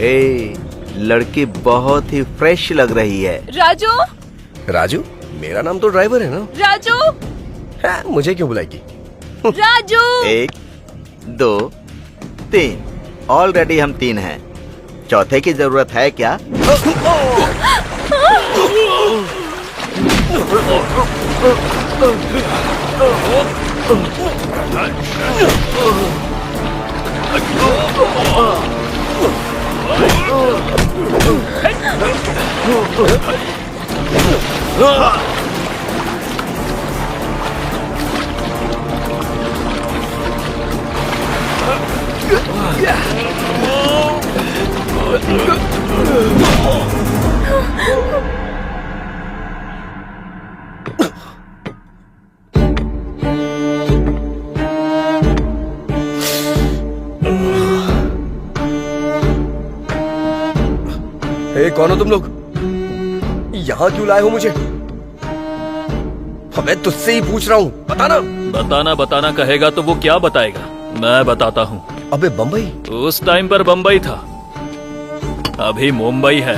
ए, लड़की बहुत ही फ्रेश लग रही है। राजू, राजू? मेरा नाम तो ड्राइवर है ना। राजू, है, मुझे क्यों बुलाएगी? राजू। 1 2 3, ऑलरेडी हम 3 हैं। चौथे की जरूरत है क्या? कौन हो तुम लोग? यहाँ क्यों लाए हो मुझे? मैं तुझसे ही पूछ रहा हूँ, बताना। बताना कहेगा तो वो क्या बताएगा? मैं बताता हूँ। अबे बम्बई? उस टाइम पर बम्बई था, अभी मुंबई है।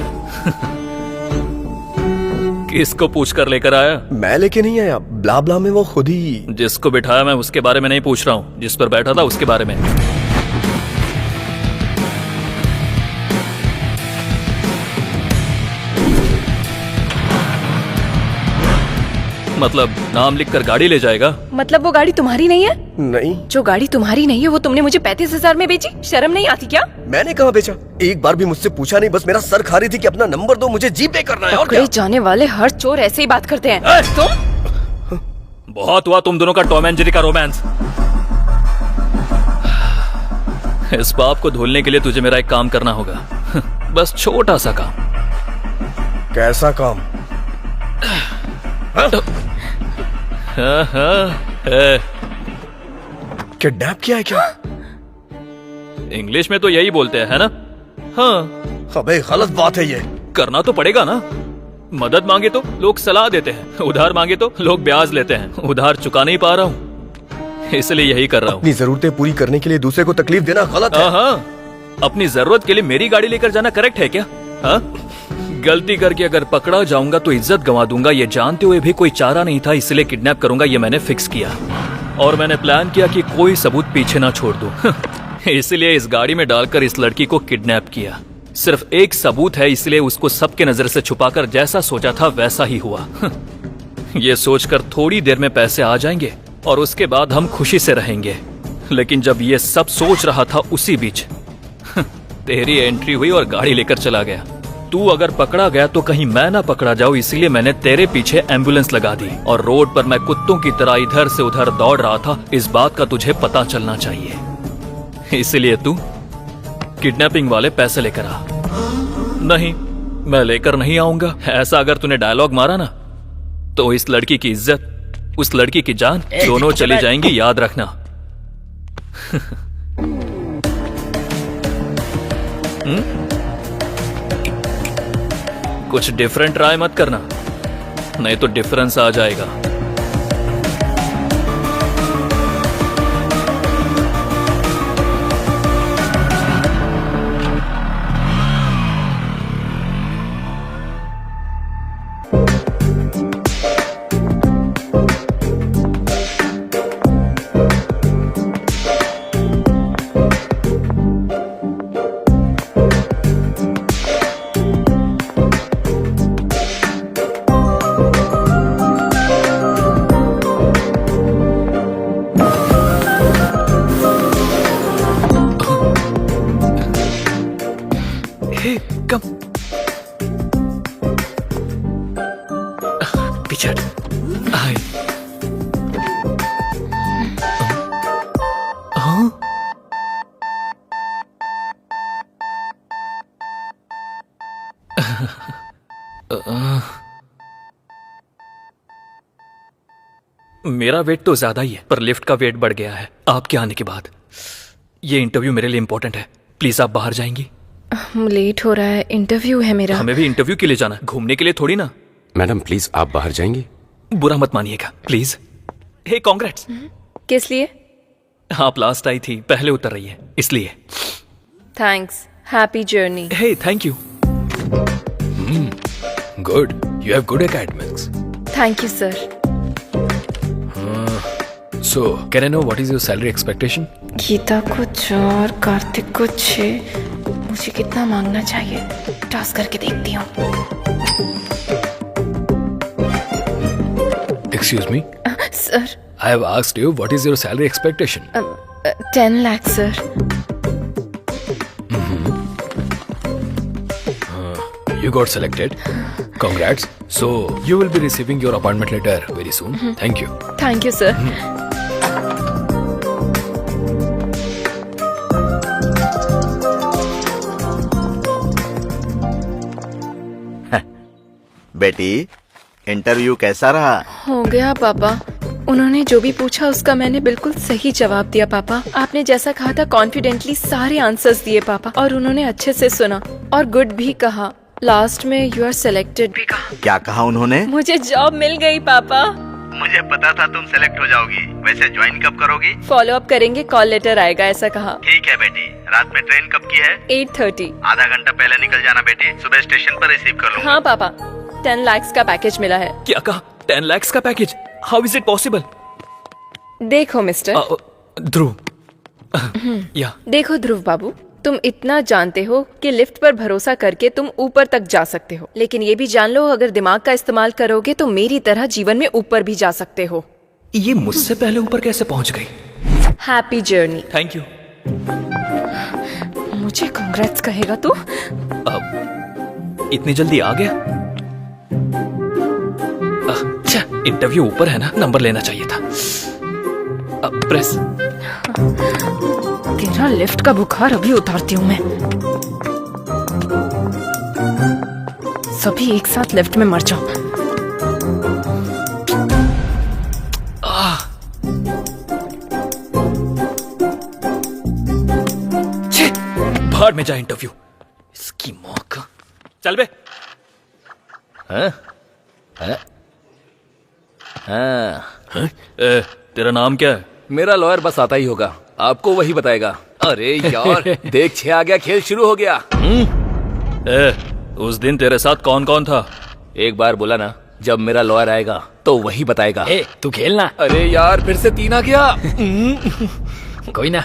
किसको पूछ कर लेकर आया? मैं लेके नहीं आया, ब्ला ब्ला में वो खुद ही। जिसको बिठाया मैं उसके बारे में नहीं पूछ रहा हूँ, जिस पर बैठा था उसके बारे में। मतलब नाम लिखकर गाड़ी ले जाएगा? मतलब वो गाड़ी तुम्हारी नहीं है? नहीं। जो गाड़ी तुम्हारी नहीं है वो तुमने मुझे 35,000 में बेची? शर्म नहीं आती क्या? मैंने कहाँ बेचा? एक बार भी मुझसे पूछा नहीं, बस मेरा सर खा रही थी कि अपना नंबर दो, मुझे जीपे करना है। और क्या? जाने वाले हर चोर ऐसे ही बात करते हैं। तुम? बहुत हुआ तुम दोनों का टॉम एंड जेरी का रोमांस। इस पाप को धुलने के लिए तुझे मेरा एक काम करना होगा। बस छोटा सा काम। कैसा काम? किडनैप किया है क्या? इंग्लिश में तो यही बोलते हैं, है ना? हाँ। अबे गलत बात है ये। करना तो पड़ेगा ना। मदद मांगे तो लोग सलाह देते हैं, उधार मांगे तो लोग ब्याज लेते हैं। उधार चुका नहीं पा रहा हूँ, इसलिए यही कर रहा हूँ। अपनी जरूरतें पूरी करने के लिए दूसरे को तकलीफ देना गलत है। हाँ, अपनी जरूरत के लिए मेरी गाड़ी लेकर जाना करेक्ट है क्या? हाँ? गलती करके अगर पकड़ा जाऊंगा तो इज्जत गंवा दूंगा, ये जानते हुए भी कोई चारा नहीं था, इसलिए किडनैप करूंगा ये मैंने फिक्स किया। और मैंने प्लान किया कि कोई सबूत पीछे ना छोड़ दूं। इसलिए इस गाड़ी में डालकर इस लड़की को किडनैप किया। सिर्फ एक सबूत है, इसलिए उसको सबके नजर से छुपाकर जैसा सोचा था वैसा ही हुआ। ये सोचकर थोड़ी देर में पैसे आ जाएंगे और उसके बाद हम खुशी से रहेंगे। लेकिन जब ये सब सोच रहा था उसी बीच तेरी एंट्री हुई और गाड़ी लेकर चला गया। तू अगर पकड़ा गया तो कहीं मैं ना पकड़ा जाऊं, इसलिए मैंने तेरे पीछे एम्बुलेंस लगा दी। और रोड पर मैं कुत्तों की तरह इधर से उधर दौड़ रहा था, इस बात का तुझे पता चलना चाहिए। इसलिए तू किडनैपिंग वाले पैसे लेकर आ। नहीं, मैं लेकर नहीं आऊंगा। ऐसा अगर तूने डायलॉग मारा ना तो इस लड़की की इज्जत, उस लड़की की जान दोनों चली जाएंगी, याद रखना। कुछ डिफरेंट ट्राई मत करना, नहीं तो डिफरेंस आ जाएगा। मेरा वेट तो ज्यादा ही है, पर लिफ्ट का वेट बढ़ गया है आपके आने के बाद। ये इंटरव्यू मेरे लिए इंपॉर्टेंट है, प्लीज आप बाहर जाएंगी? लेट हो रहा है, इंटरव्यू है मेरा। हमें भी इंटरव्यू के लिए जाना, घूमने के लिए थोड़ी ना। मैडम प्लीज आप बाहर जाएंगी? बुरा मत मानिएगा प्लीज। Hey congrats. किस लिए? आप लास्ट आई थी, पहले उतर रही है इसलिए। Thanks. Happy journey. Hey thank you. Good, you have good academics. Thank you sir. So can I know what is your salary expectation? Geeta को 4, कार्तिक को 6। मुझे कितना मांगना चाहिए? टॉस करके देखती हूँ। Excuse me, sir I have asked you what is your salary expectation? 10 lakh sir. You got selected. Congrats. So you will be receiving your appointment letter very soon. Thank you. Thank you sir. बेटी, interview कैसा रहा? हो गया पापा। उन्होंने जो भी पूछा उसका मैंने बिल्कुल सही जवाब दिया पापा। आपने जैसा कहा था कॉन्फिडेंटली सारे आंसर्स दिए पापा, और उन्होंने अच्छे से सुना और गुड भी कहा। लास्ट में यू आर सिलेक्टेड भी कहा। क्या कहा उन्होंने? मुझे जॉब मिल गई पापा। मुझे पता था तुम सेलेक्ट हो जाओगी। वैसे ज्वाइन कब करोगी? फॉलो अप करेंगे, कॉल लेटर आएगा, ऐसा कहा। ठीक है बेटी। रात में ट्रेन कब की है? 8:30। आधा घंटा पहले निकल जाना बेटी, सुबह स्टेशन पर रिसीव कर लूंगा। हाँ पापा, 10 लाख का पैकेज मिला है। क्या कहा? 10 lakhs का package? How is it possible? देखो मिस्टर, ध्रुव, या देखो ध्रुव बाबू, तुम इतना जानते हो कि लिफ्ट पर भरोसा करके तुम ऊपर तक जा सकते हो, लेकिन ये भी जान लो अगर दिमाग का इस्तेमाल करोगे तो मेरी तरह जीवन में ऊपर भी जा सकते हो। ये मुझसे पहले ऊपर कैसे पहुंच गई? Happy journey. Thank you. मुझे कांग्रेट्स कहेगा तू? इतनी जल्दी आ गया? अच्छा, इंटरव्यू ऊपर है ना, नंबर लेना चाहिए था। प्रेस। तेरा लिफ्ट का बुखार अभी उतारती हूँ मैं। सभी एक साथ लिफ्ट में मर जाओ। भाड़ में जाए इंटरव्यू, इसकी मौका। चल बे। तेरा नाम क्या है? मेरा लॉयर बस आता ही होगा, आपको वही बताएगा। अरे यार देख 6 आ गया, खेल शुरू हो गया। उस दिन तेरे साथ कौन कौन था? एक बार बोला ना, जब मेरा लॉयर आएगा तो वही बताएगा। तू खेलना। अरे यार फिर से 3 आ गया। कोई ना।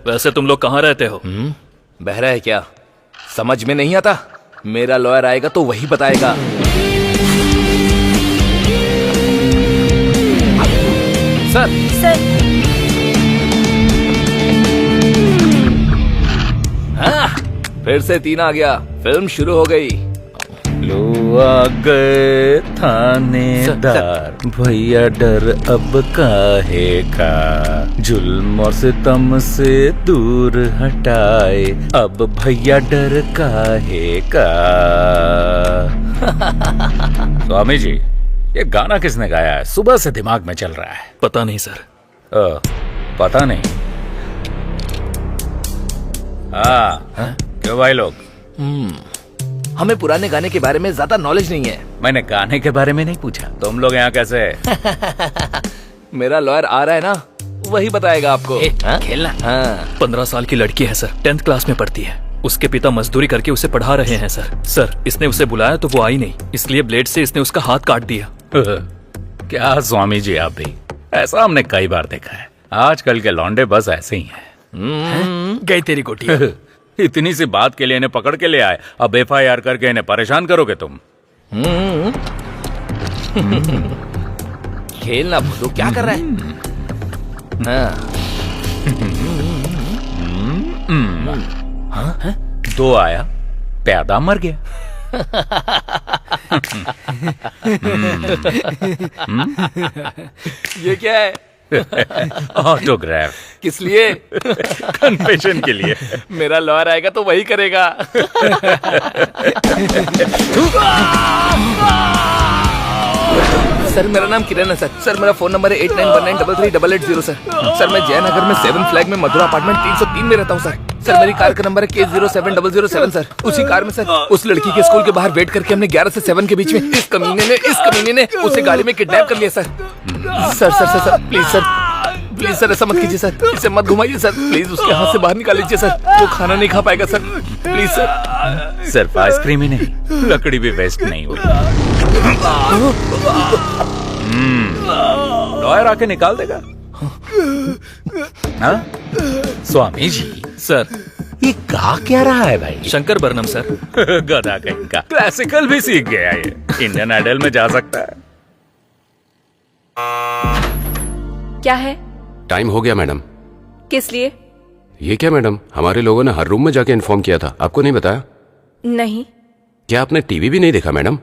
वैसे तुम लोग कहाँ रहते हो? बहरा है क्या? समझ में नहीं आता? मेरा लॉयर आएगा तो वही बताएगा। सर हाँ, फिर से 3 आ गया, फिल्म शुरू हो गई। लो आ गए थानेदार, भैया डर अब काहे का, जुल्म और सितम से दूर हटाए, अब भैया डर काहे का। स्वामी जी, ये गाना किसने गाया है? सुबह से दिमाग में चल रहा है। पता नहीं सर। पता नहीं। हाँ, क्यों भाई लोग? हमें पुराने गाने के बारे में ज्यादा नॉलेज नहीं है। मैंने गाने के बारे में नहीं पूछा, तुम लोग यहाँ कैसे? मेरा लॉयर आ रहा है ना, वही बताएगा आपको। खेलना। हाँ। 15 साल की लड़की है सर, 10th क्लास में पढ़ती है। उसके पिता मजदूरी करके उसे पढ़ा रहे हैं सर। इसने उसे बुलाया तो वो आई नहीं, इसलिए ब्लेड से इसने उसका हाथ काट दिया। क्या स्वामी जी, आप भी ऐसा हमने कई बार देखा है। आजकल के लौंडे बस ऐसे ही हैं। गई तेरी गोटियां। इतनी सी बात के लिए इन्हें पकड़ के ले आए, अब FIR करके इन्हें परेशान करोगे तुम? खेलना भूलो, क्या कर रहा है? हाँ। 2 आया, प्यादा मर गया। ये क्या है? ऑटोग्राफ। किस लिए? कन्फेशन के लिए। मेरा लॉयर आएगा तो वही करेगा। सर मेरा नाम किरण है सर मेरा फोन नंबर है 8919338880 सर मैं जयनगर में 7 फ्लैग में मधुरा अपार्टमेंट 303 में रहता हूँ सर मेरी कार का नंबर है K07007 सर। उसी कार में सर उस लड़की के स्कूल के बाहर वेट करके हमने 11 से 7 के बीच में इस कमीने ने उसे गाड़ी में किडनैप कर लिया sir please sir please sir ऐसा मत कीजिए सर, इसे मत घुमाइए सर, प्लीज उसके हाथ से बाहर निकाल लीजिए सर, वो खाना नहीं खा पाएगा सर, प्लीज सर। सिर्फ आइसक्रीम ही नहीं, लकड़ी भी वेस्ट नहीं हुई। लॉयर आके निकाल देगा। हाँ? स्वामी जी सर, ये गा क्या रहा है भाई? शंकर बर्नम सर। गधा कहीं का, क्लासिकल भी सीख गया ये, इंडियन आइडल में जा सकता है। क्या है? टाइम हो गया मैडम। किस लिए? ये क्या मैडम, हमारे लोगों ने हर रूम में जाके इन्फॉर्म किया था, आपको नहीं बताया? नहीं। क्या आपने टीवी भी नहीं देखा मैडम?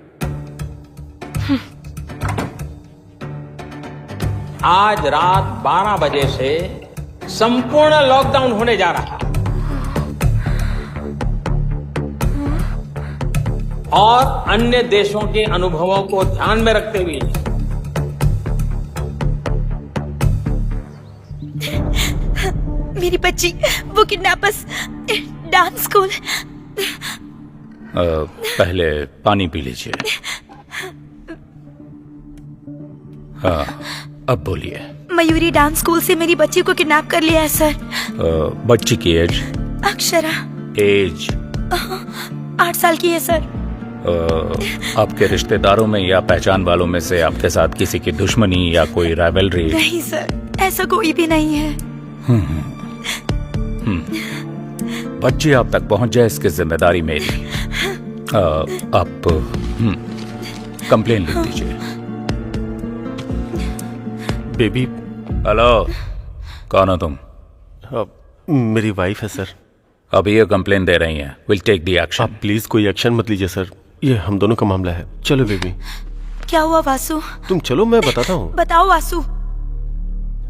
आज रात 12 बजे से संपूर्ण लॉकडाउन होने जा रहा है और अन्य देशों के अनुभवों को ध्यान में रखते हुए मेरी बच्ची, वो किडनैपर्स डांस स्कूल। पहले पानी पी लीजिए। हाँ, अब बोलिए। मयूरी डांस स्कूल से मेरी बच्ची को किडनैप कर लिया है सर। बच्ची की एज? अक्षरा। एज? 8 साल की है सर। आपके रिश्तेदारों में या पहचान वालों में से आपके साथ किसी की दुश्मनी या कोई राइवलरी? नहीं सर, ऐसा कोई भी नहीं है। बच्ची आप तक पहुंच जाए इसकी जिम्मेदारी मेरी। आप कंप्लेन लिख दीजिए। बेबी। हेलो, कौन हो तुम? मेरी वाइफ है सर। अभी ये कंप्लेन दे रही हैं। Will take the action. आप प्लीज कोई एक्शन मत लीजिए सर, ये हम दोनों का मामला है। चलो बेबी। क्या हुआ वासु? तुम चलो, मैं बताता हूँ। बताओ वासु।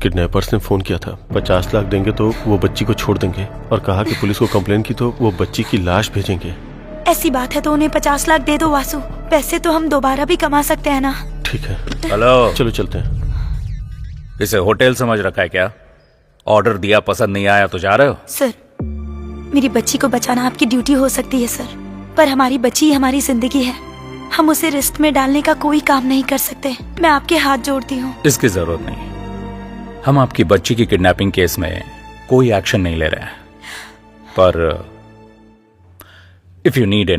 किडनैपर्स ने फोन किया था, 50 लाख देंगे तो वो बच्ची को छोड़ देंगे, और कहा कि पुलिस को कंप्लेन की तो वो बच्ची की लाश भेजेंगे। ऐसी बात है तो उन्हें 50 लाख दे दो वासु, पैसे तो हम दोबारा भी कमा सकते हैं ना। ठीक है। हेलो, चलो चलते हैं। इसे होटल समझ रखा है क्या? ऑर्डर दिया, पसंद नहीं आया तो जा रहे हो? सर, मेरी बच्ची को बचाना आपकी ड्यूटी हो सकती है सर, पर हमारी बच्ची हमारी जिंदगी है, हम उसे रिस्क में डालने का कोई काम नहीं कर सकते। मैं आपके हाथ जोड़ती हूँ। इसकी जरूरत नहीं, हम आपकी बच्ची की किडनैपिंग केस में कोई एक्शन नहीं ले रहे हैं, पर इफ यू नीड एनी